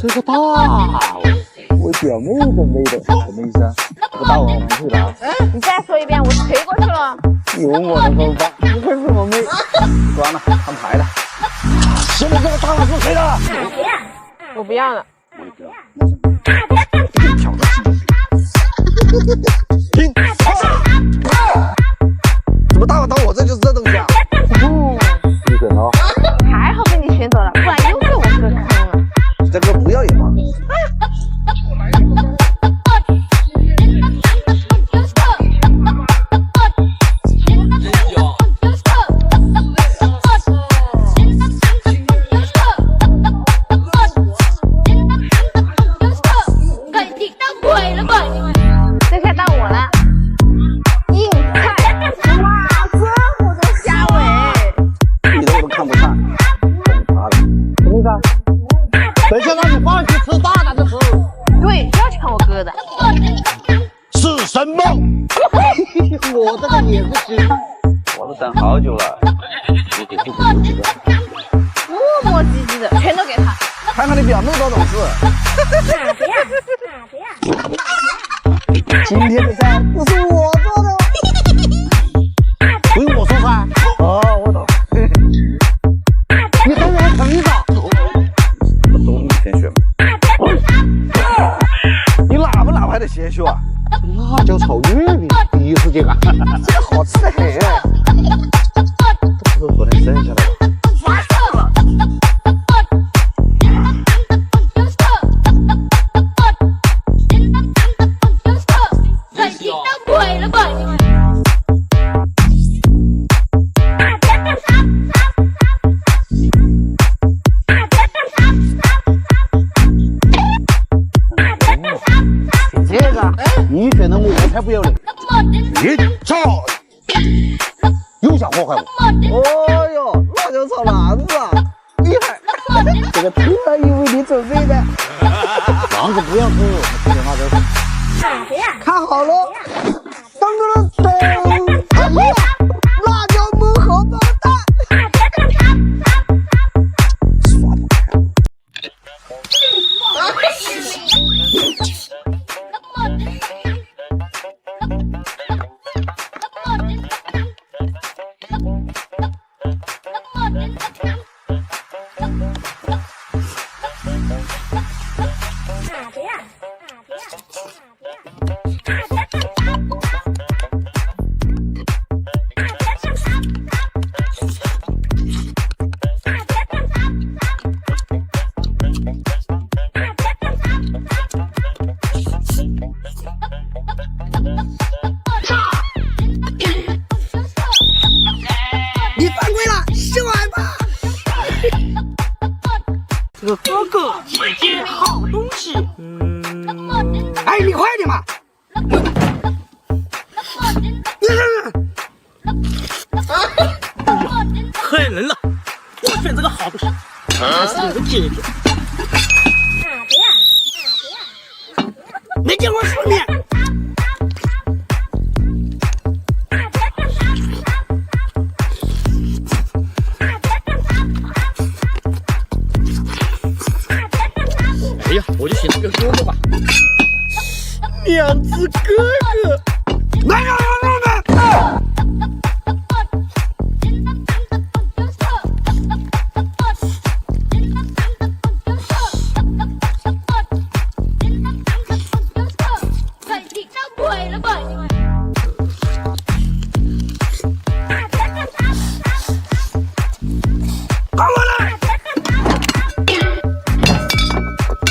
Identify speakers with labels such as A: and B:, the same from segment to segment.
A: 这个大为表妹准备的，什么意思啊？这个大碗我们去了啊！
B: 你再说一遍，我推过去了。
A: 有我的头发，不愧是我妹。关了，摊牌了。现在这个大碗是谁的？
B: 我不要了。
A: 我也不要。挑战性。怎么大碗到我这就是这东西啊？你选了。
B: 还好被你选走了，不然又被我哥坑了。
A: 这个不要脸吗？
B: 这下到我了，硬菜，哇，这么多虾尾，
A: 一点都看不上，懂他了。什么意思啊？谁先让你放弃吃大大的吃？
B: 对，要抢我哥的。
A: 是什么？我这个也不行。我都等好久了，你给父母留几个？
B: 磨磨唧唧的，全都给他。
A: 看看你表妹多懂事。今天的菜不是我做的，不用我说噻。哦，我懂。你当然可以的。我懂你先选。你哪不哪来的鲜秀啊？辣椒炒月饼，第一次见啊！这个好吃的很。这不是昨天剩下的吗？
B: 发售了。
A: 这个，你选的我才不要脸！你操！又想祸害我！哦哟，辣椒炒篮子，厉害！这个特意为你准备的。王子不要吃，我们吃点辣椒炒。看好了，当当当！哎呀，辣椒焖荷包蛋！刷不开。
C: 你犯规了，上来吧！
D: 这个哥哥姐姐好东西，
C: 哎，你快点嘛！
D: 狠人了！我选这个好东西，还是你的姐姐。
C: 没见过世面。
D: 哎呀，我就选这个哥哥吧。两只哥哥，
C: 来来来来！看我来！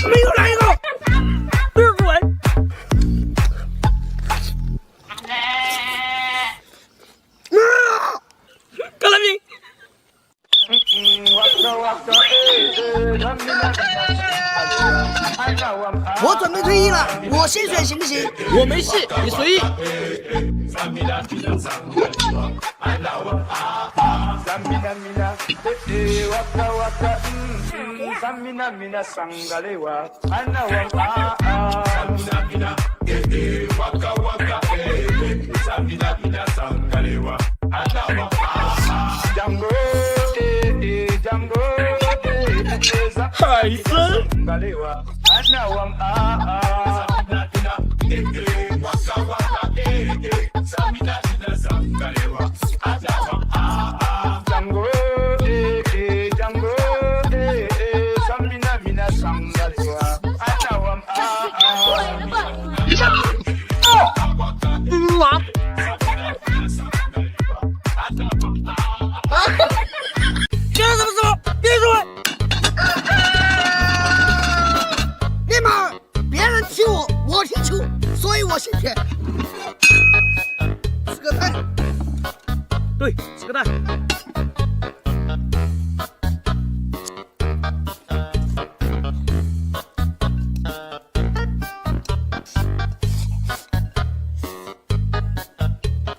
C: 没有来一个，
D: 日文。格莱明。
C: 我准备退役了，我先选行不行？
D: 我没戏，你随意。海参。
C: 现在怎么说？别说。你妈，别人踢我，我踢球，所以我姓田。吃个蛋。
D: 对，吃个蛋。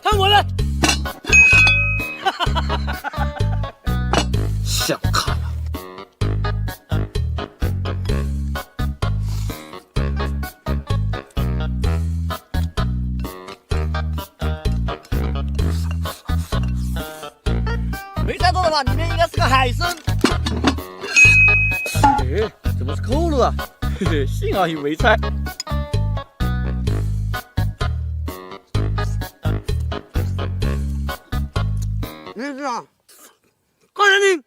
C: 看我的。
D: 想看了。
C: 没猜错的话，里面应该是个海参。
D: 哎，怎么是扣了啊？嘿嘿，幸好你没猜。
C: 你知道？高人民。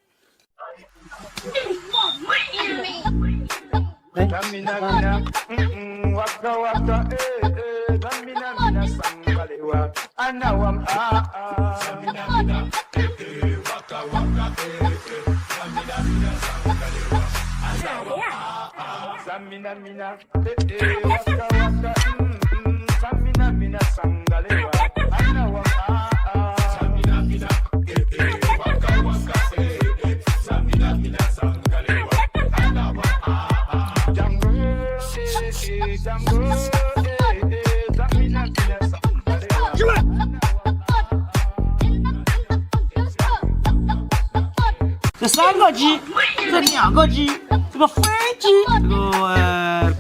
C: 这3个鸡，这2个鸡，这个飞机，这个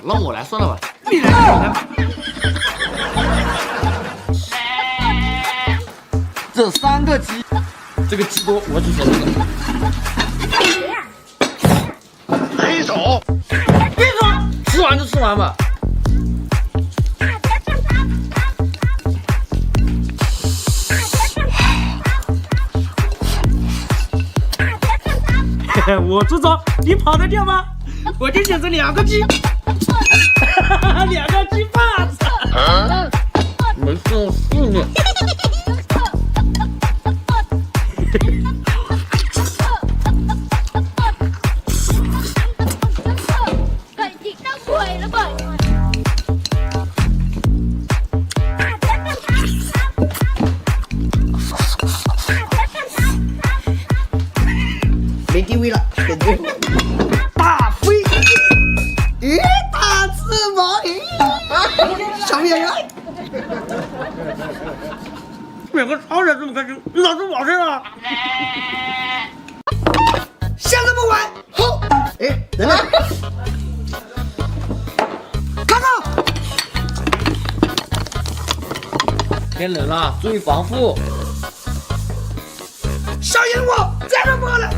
D: 让我来算了吧。
C: 你来。
D: 这3个鸡，这个鸡多，我只选这个。
A: 黑手，
C: 别说，
D: 吃完就吃完吧。
C: 我知道你跑得掉吗？我就选这2个鸡，2个鸡把子。
D: 没事，我试你。
C: 没地位了，感觉大飞机，大翅膀，小演员，2个超人这么开心，老子保证了。想怎么玩？好，哎，等等，看到，
D: 天冷了，注意防护。
C: 小鹦鹉在这摸了。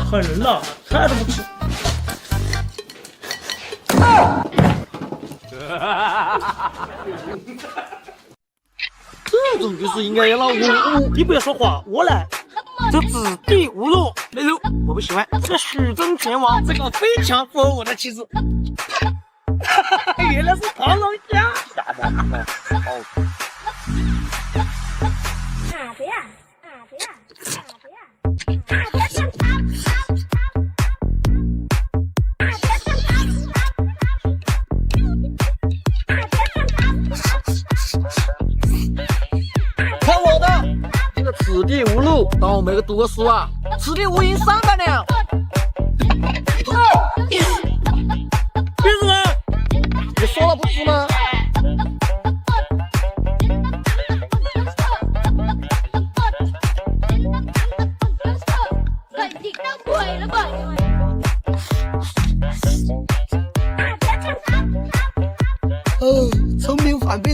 C: 狠人呐，菜都不吃。
D: 这种就是应该要让我。
C: 你不要说话，我来。这子弟无路，没路，我不喜欢。这许真拳王，这个非常符合我的气质。原来是唐龙虾。
D: 看我的，这个此地无路，当我没个读个书啊！此地无银300两。
C: 别死了！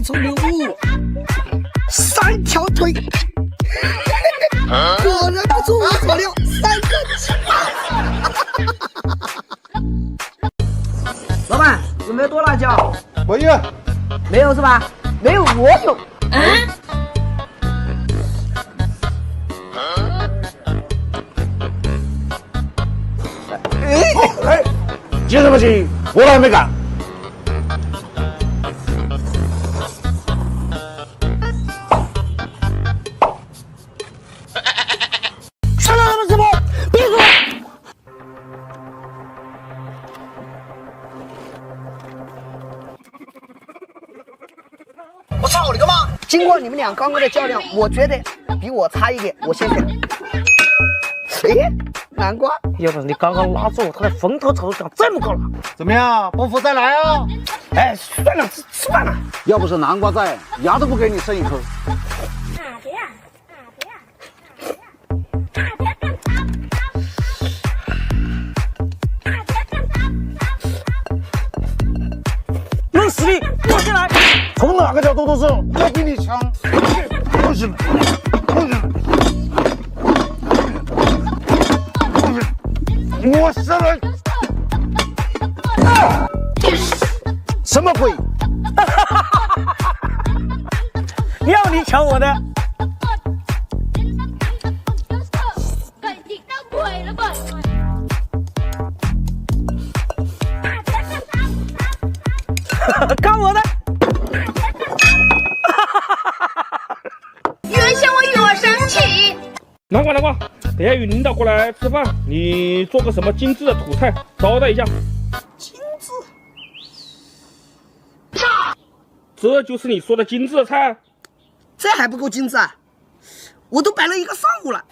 C: 聪明误，3条腿，果然不出我所料，3个鸡巴。老板，有没有剁辣椒？
A: 没有。
C: 没有是吧？没有我有。
A: 哎，急什么急？我还没干。
C: 上来了，师傅，别说。我操你个妈！经过你们俩刚刚的较量，我觉得比我差一点，我先选。哎，南瓜，
D: 要不是你刚刚拉住我，他的风头草都长这么高了。
A: 怎么样？不服再来啊！
C: 哎，算了，吃饭了。
A: 要不是南瓜在，牙都不给你伸一口。
D: 用实力过进来，
A: 从哪个角度都是我比你强。不行，不行，我杀人！什么鬼？
D: 要你抢我的。干我的！
B: 原先我与我生气。
E: 南瓜，等下与领导过来吃饭，你做个什么精致的土菜招待一下。
C: 精致？
E: 这就是你说的精致的菜？
C: 这还不够精致啊！我都摆了一个上午了。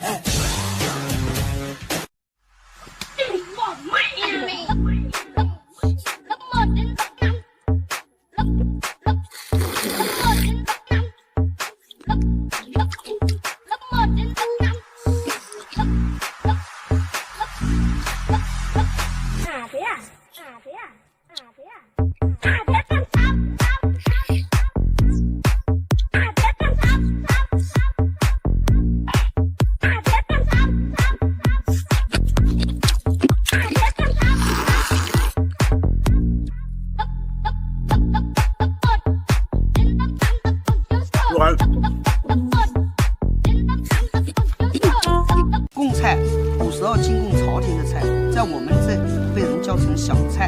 C: 贡菜，古时候进贡朝廷的菜，在我们这被人叫成小菜，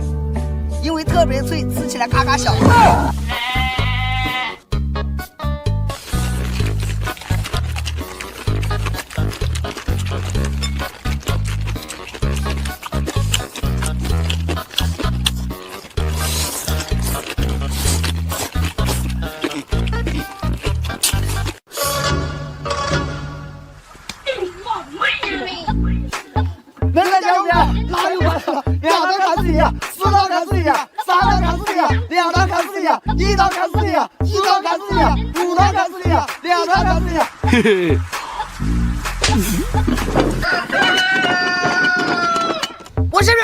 C: 因为特别脆，吃起来嘎嘎响。能干讲讲，哪有完了？2刀砍死你，4刀砍死你，3刀砍死你，2刀砍死你，1刀砍死你，1刀砍死你，5刀砍死你，2刀砍死你。嘿嘿。我下面。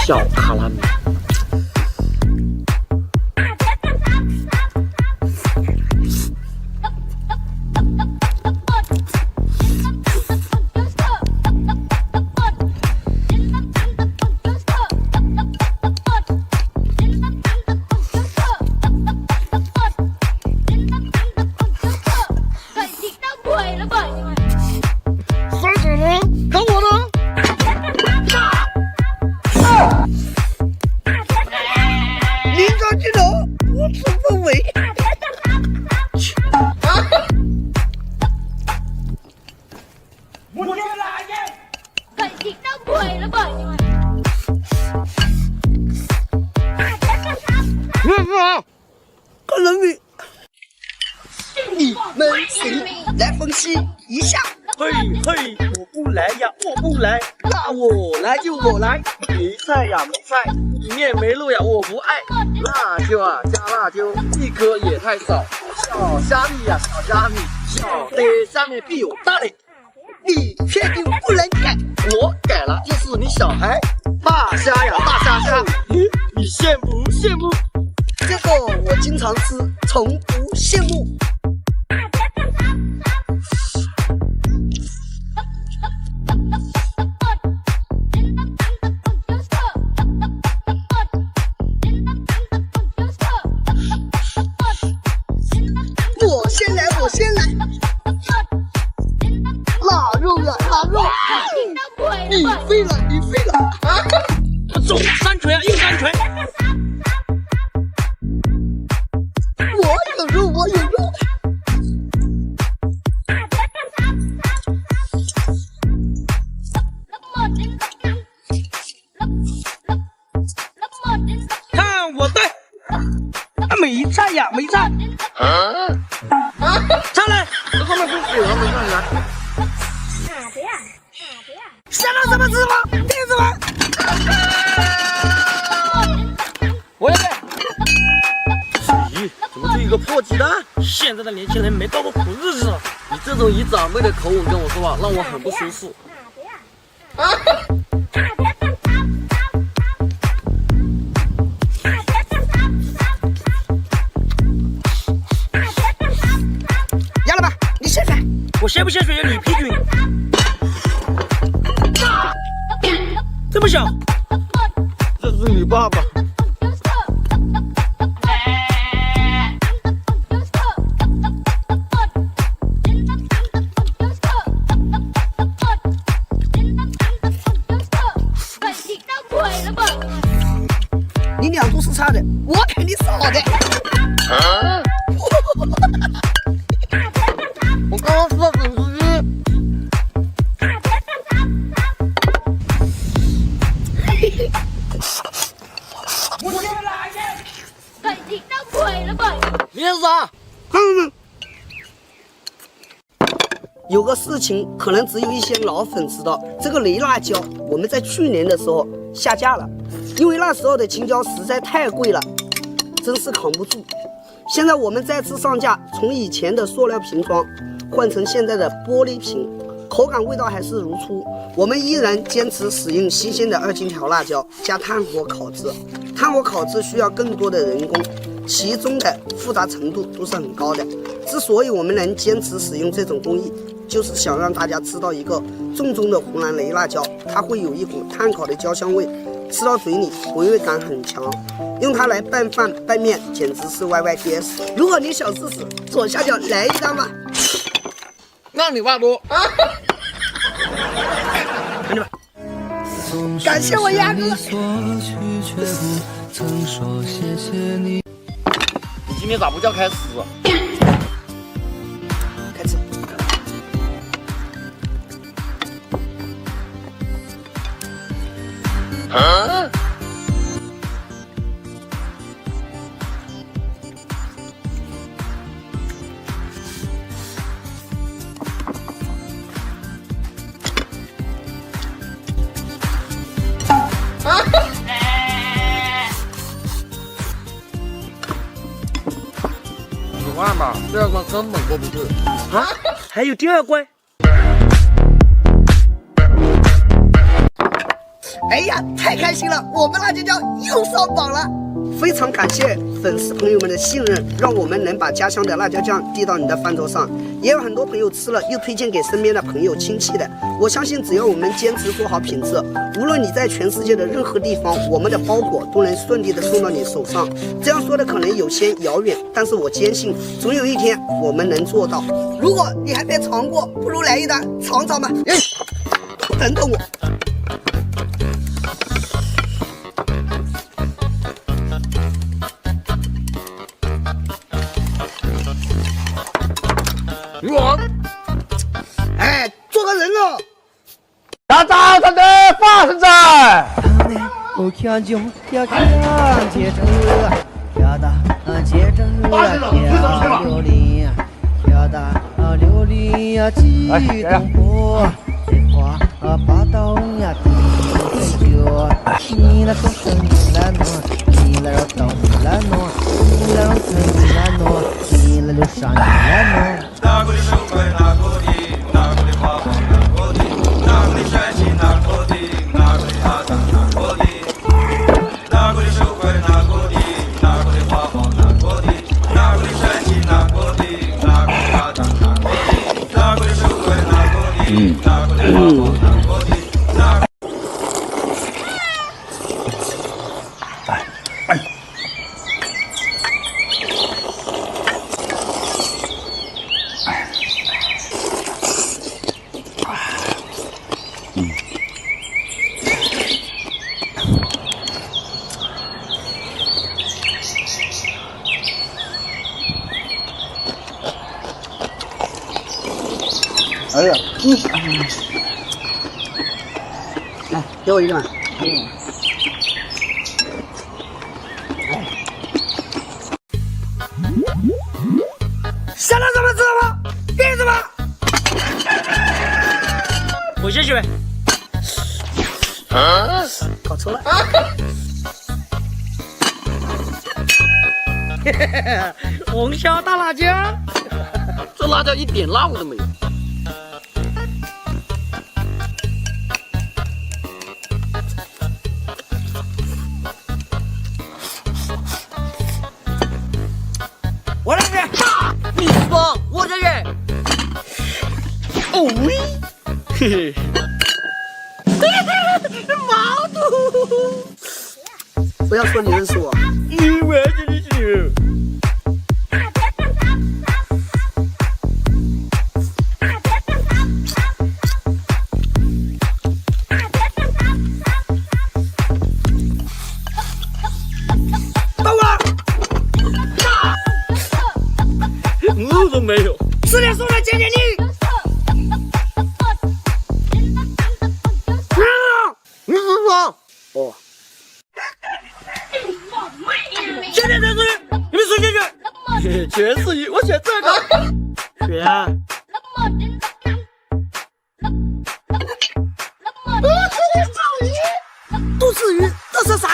D: 小卡拉米。
C: 看人民，你们谁来分析一下？
D: 嘿，我不来呀，我不来，那我来就我来。没菜呀，没菜，里面没肉呀，我不爱。辣椒啊，加辣椒，1颗也太少。小虾米呀，小虾米，小的下面必有大的。
C: 你确定不能改？
D: 我改了。了，就是你小孩。大虾呀，大虾虾，你羡不羡慕？
C: 这个我经常吃，从不羡慕。我先来，腊肉呀，腊肉！你飞了，你飞了！啊！
D: 走，三锤啊，又三锤！
C: 我有肉，我有肉！
D: 看我的，没菜呀，没菜！上来，后面不给我们上来。
B: 好的呀，好的呀。
C: 想到什么吃吗？弟子们！
D: 我也在。咦，怎么就一个破鸡蛋？现在的年轻人没到过苦日子。你这种以长辈的口吻跟我说话，让我很不舒服。
C: 压了吧，你先来。
D: 我先不先水你批准。这么小，这是你爸爸。
C: 你两度是差的，我肯定是好的。
D: 我刚刚吃了粉丝鸡。你是啥？
C: 有个事情可能只有一些老粉知道，这个雷辣椒我们在去年的时候下架了，因为那时候的青椒实在太贵了，真是扛不住。现在我们再次上架，从以前的塑料瓶装换成现在的玻璃瓶，口感味道还是如初。我们依然坚持使用新鲜的2荆条辣椒加炭火烤制，炭火烤制需要更多的人工，其中的复杂程度都是很高的。之所以我们能坚持使用这种工艺，就是想让大家知道一个正宗的湖南雷辣椒，它会有一股炭烤的焦香味，吃到嘴里回味感很强，用它来拌饭拌面简直是 YYDS。如果你想试试，左下角来一张吧。
D: 那你话多。给你们。
C: 感谢我鸭哥。
D: 你今天咋不叫开始？
C: 开始。
D: 啊！10万吧，第二关根本过不去。啊？还有第二关？
C: 哎呀，太开心了！我们辣椒酱又上榜了，非常感谢粉丝朋友们的信任，让我们能把家乡的辣椒酱递到你的饭桌上。也有很多朋友吃了又推荐给身边的朋友亲戚的。我相信只要我们坚持做好品质，无论你在全世界的任何地方，我们的包裹都能顺利的送到你手上。这样说的可能有些遥远，但是我坚信总有一天我们能做到。如果你还没尝过，不如来一单尝尝吧。等等我。哎，做个人哦！
A: 大早上的发生在。
F: 我看就跳看接着跳的接着跳榴莲，跳的榴莲呀激动波，这花把刀呀滴着，你那说声你来弄，你来刀你来弄，你来声你来弄，你来留上你来弄。拿过的手快拿过的，拿过的花拿过的，拿过的帅气拿过的。
C: 哎呀，来，给我一个嘛。想到什么知道吗？别什么？
D: 我先选。
C: 搞错了。
D: 红烧大辣椒，这辣椒一点辣味都没有。
C: 我来选。
D: 你说，我这人。哦喂，嘿嘿。毛肚。
C: 不要说你认识我。
D: 你完全的是。我都没有。
C: 吃点送来见见你。
D: 你是说？
C: 哦。
D: 现在才是你们谁选？全是鱼，我选这个。选啊。
C: 都是鱼，这是啥？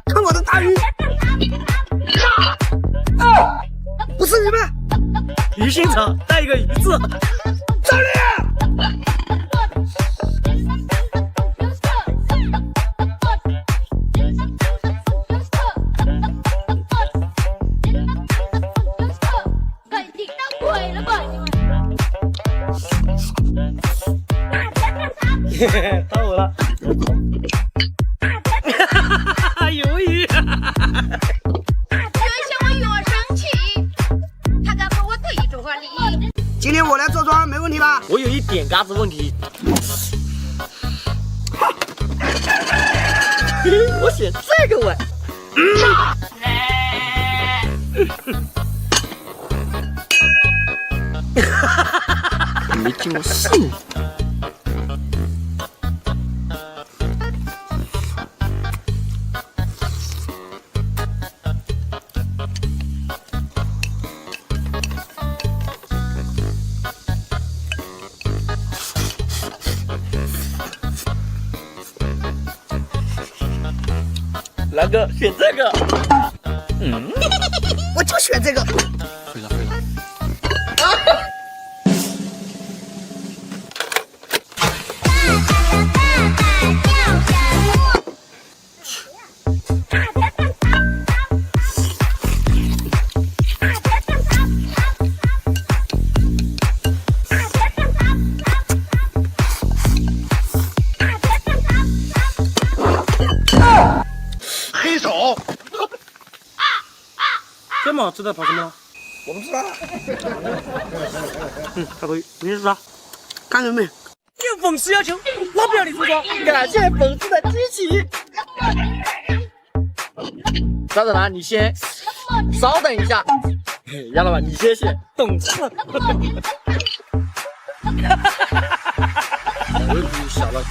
C: 看我的大鱼！不是鱼吗？
D: 鱼腥草带一个鱼字。
C: 赵丽。
D: 到我了。鱿鱼。
B: 原先我越生气，他敢和我对着话理。
C: 今天我来坐庄，没问题吧？
D: 我有一点嘎子问题。我选这个碗。没经过试。蓝哥选这个。
C: 我就选这个。
D: 会了会了。
A: 黑手。
D: 这么好吃的跑什么了？
C: 我不知道。
D: 大哥，你是啥？
C: 看见没？
D: 应粉丝要求，老表你出装，感谢粉丝的支持。张子楠，你先稍等一下。杨老板，你先选懂吃。我比小了。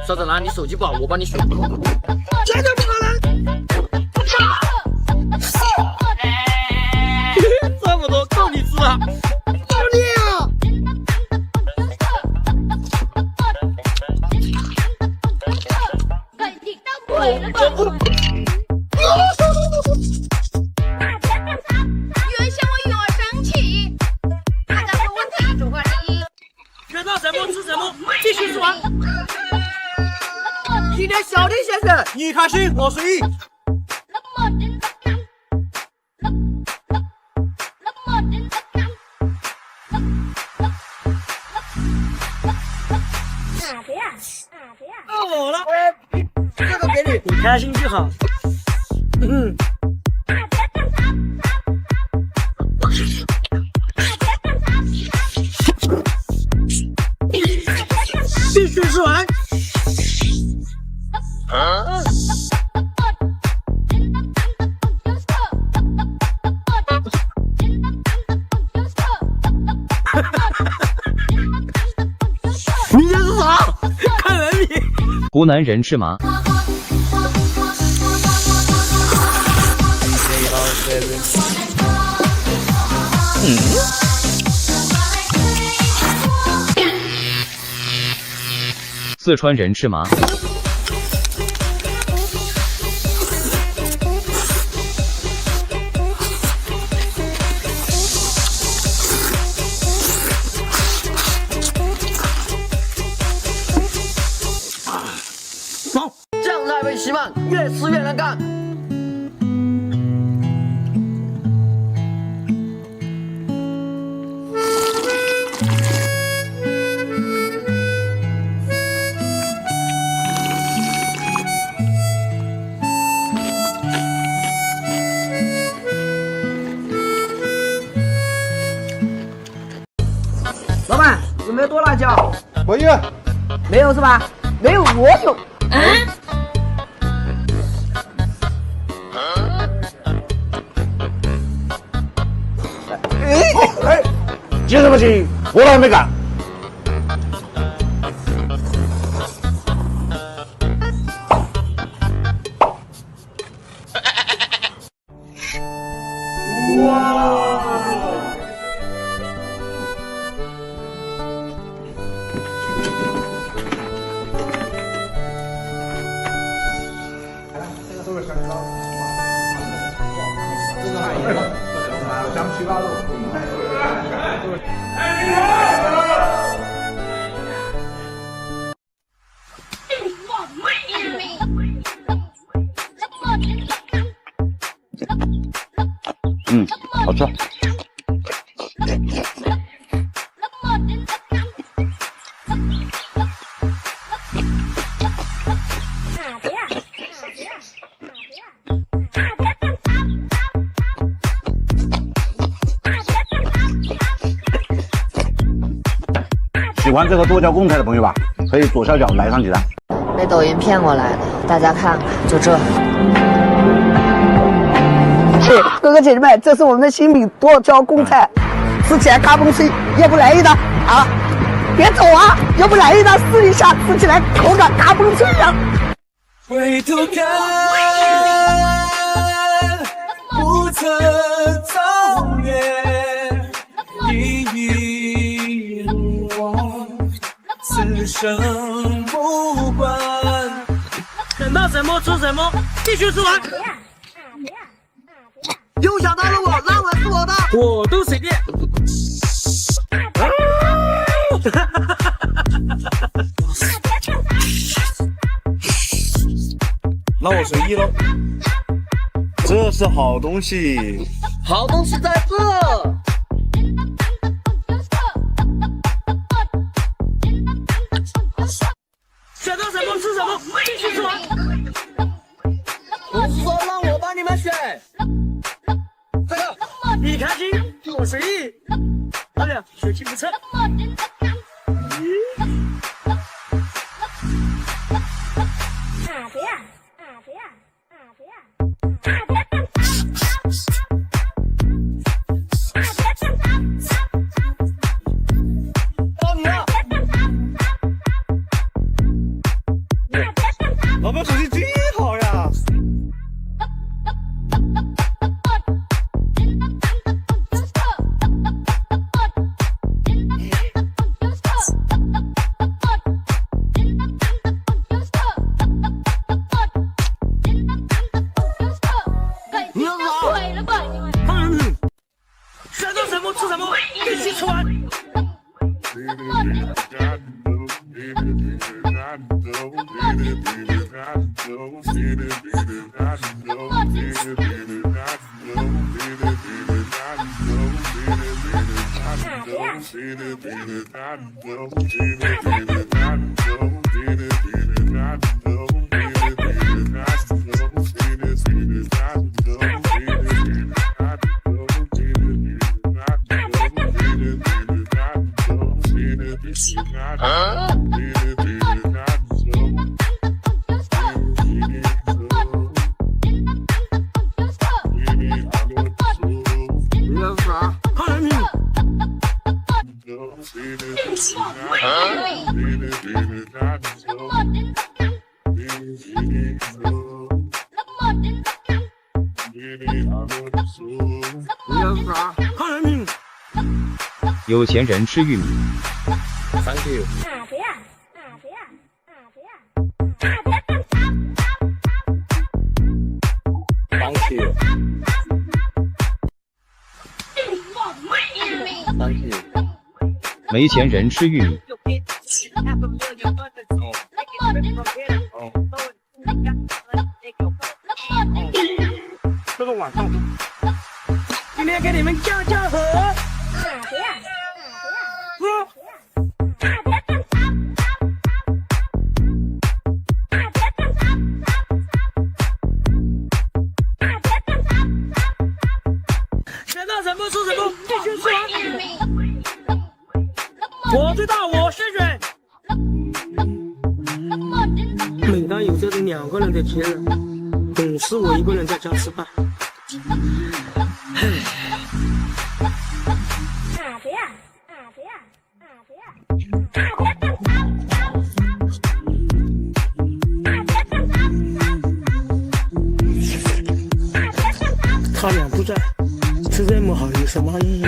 D: 邵子楠，你手机不好，我帮你选。
C: 绝对不可能！
D: 这么多够你吃了。
C: 好厉害啊！
D: 吃什么？继续吃完。
C: 今天小林先生，
D: 你开心，我随意。我了，
C: 这个给你。
D: 你开心就好。必须吃完。你这是啥？看人品。
G: 湖南人吃麻。四川人吃麻。
C: 酱菜被稀饭，越吃越能干。老板，有没有剁辣椒？
A: 没有。
C: 没有是吧？没有我有。
A: 哎，急什么急？我哪还没干。好吃。喜欢这个剁椒贡菜的朋友吧，可以左下角来上几单。
B: 被抖音骗过来的，大家看看，就这。
C: 哥哥姐姐们，这是我们的新品剁椒贡菜，吃起来嘎嘣脆，要不来一刀啊？别走啊，要不来一刀试一下，吃起来口感嘎嘣脆呀。
D: 回头看，不曾走远，一一路往，此生不管。等到什么吃什么，必须吃完。
C: 又想到了我，烂碗是我的，
D: 我都随便。
H: 那我随意喽。这是好东西，
C: 好东西在这。
D: 想到什么吃什么，必须吃完。
C: 不是说让我帮你们选？这个
D: 你开心，我随意。老两，学习不错。
H: 老板手气真好呀！
D: 想到什么吃什么，必须吃完。
G: 有钱人吃玉米。
D: Thank you。Thank you。Thank you。
G: 没钱人吃玉米。
E: 这个晚上，今天给你们降降河。选到什么吃什么，必须吃完。我最大，我先选。每当有这种2个人的节日，总是我一个人在家吃饭。他俩不在，吃这么好有什么意义？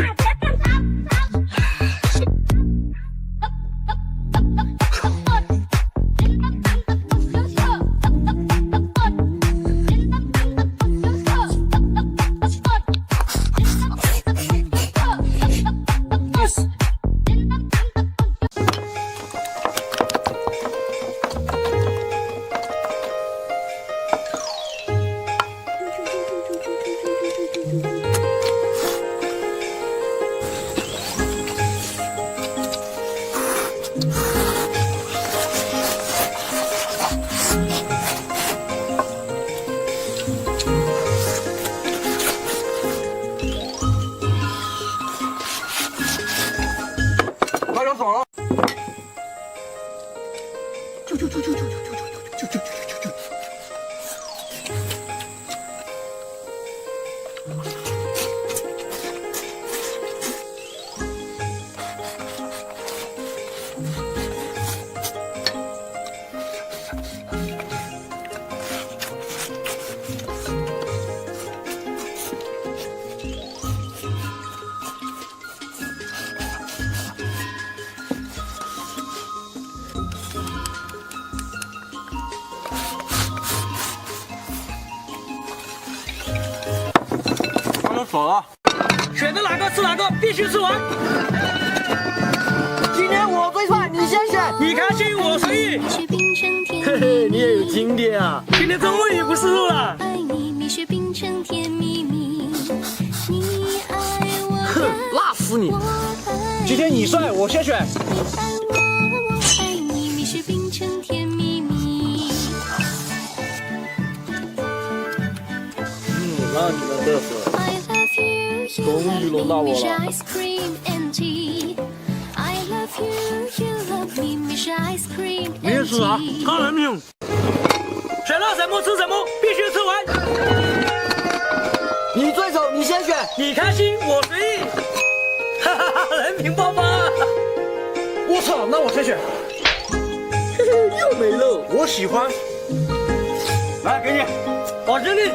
D: 爽了，
E: 选择哪个吃哪个，必须吃完。
C: 今天我最帅，你先选。
E: 你开心我随意。
D: 嘿嘿，你也有今天啊！
E: 今天中午也不是肉了。
D: 哼，辣死你！今天你帅，我先选。那你们嘚瑟。终于轮到我了。你也吃啊？看人命！
E: 选到什么吃什么，必须吃完。
C: 你最丑，你先选。
E: 你开心，我随意。哈哈哈，人品爆发！
D: 我操，那我先选。嘿嘿，又没肉，我喜欢。
E: 来，给你，保证你。